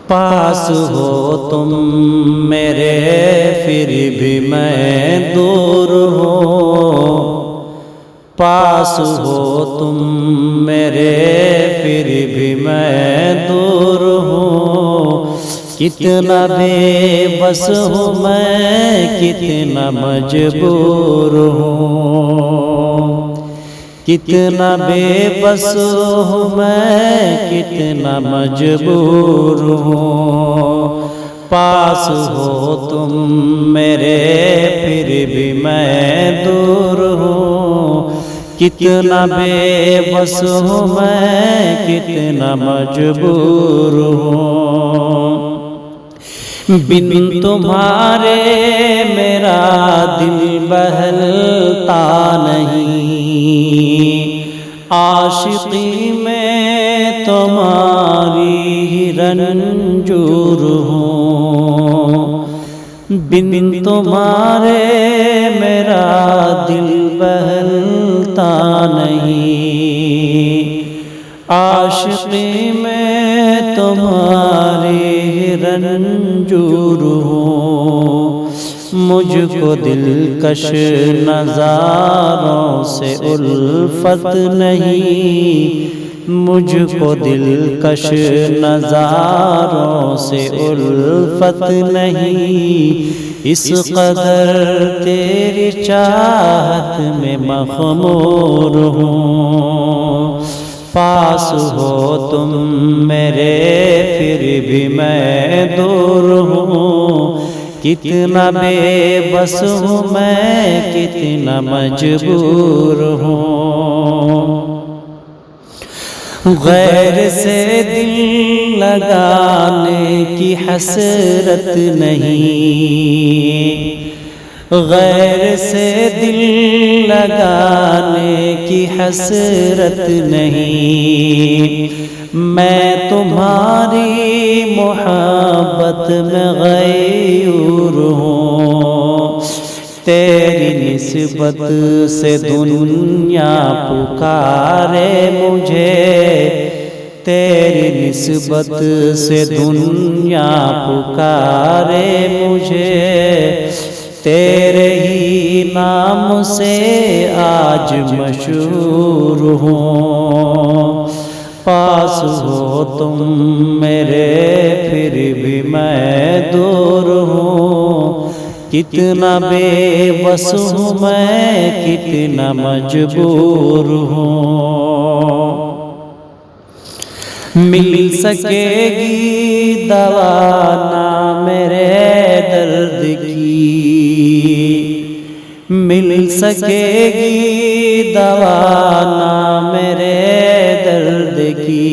پاس ہو تم میرے پھر بھی میں دور ہوں، پاس ہو تم میرے پھر بھی میں دور ہوں، کتنا بے بس ہوں میں، کتنا مجبور ہوں، کتنا بے بس ہوں میں، کتنا مجبور ہوں، پاس ہو تم میرے پھر بھی میں دور ہوں، کتنا بے بس ہوں میں، کتنا مجبور ہوں، بن تمہارے میرا دل بہلتا نہیں، عاشقی میں تمہاری ہی رنجور ہوں، بن تمہارے میرا دل بہلتا نہیں، عاشقی میں تمہاری رنجور ہوں، مجھ کو دلکش نظاروں سے الفت نہیں، مجھ کو دلکش نظاروں سے الفت نہیں، اس قدر تیری چاہت میں مخمور ہوں، پاس ہو تم میرے پھر بھی میں دور ہوں، کتنا بے بس ہوں میں، کتنا مجبور ہوں، غیر سے دل لگانے کی حسرت نہیں، غیر سے دل لگانے کی حسرت نہیں، میں تمہاری محبت میں غیور ہوں، تیری نسبت سے دنیا پکارے مجھے، تیری نسبت سے دنیا پکارے مجھے، تیرے ہی نام سے آج مشہور ہوں، پاس ہو تم میرے پھر بھی میں دور ہوں، کتنا بے بس ہوں میں، کتنا مجبور ہوں، مل سکے گی دوا نہ میرے درد کی، مل سکے گی دوا نہ میرے درد کی،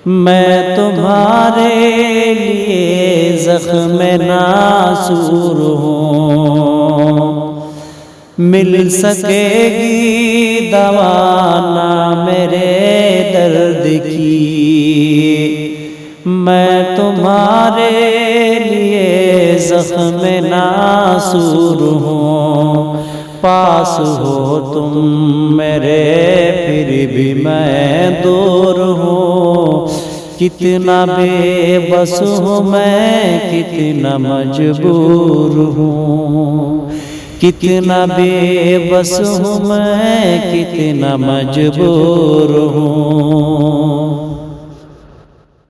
میں تمہارے لیے زخم ناصور ہوں، مل سکے گی دوا نہ میرے درد کی، میں تمہارے لیے زخم ناصور ہوں، پاس ہو تم میرے پھر بھی میں دور ہوں، کتنا بے بس ہوں میں، کتنا مجبور ہوں، کتنا بے بس ہوں میں، کتنا مجبور ہوں۔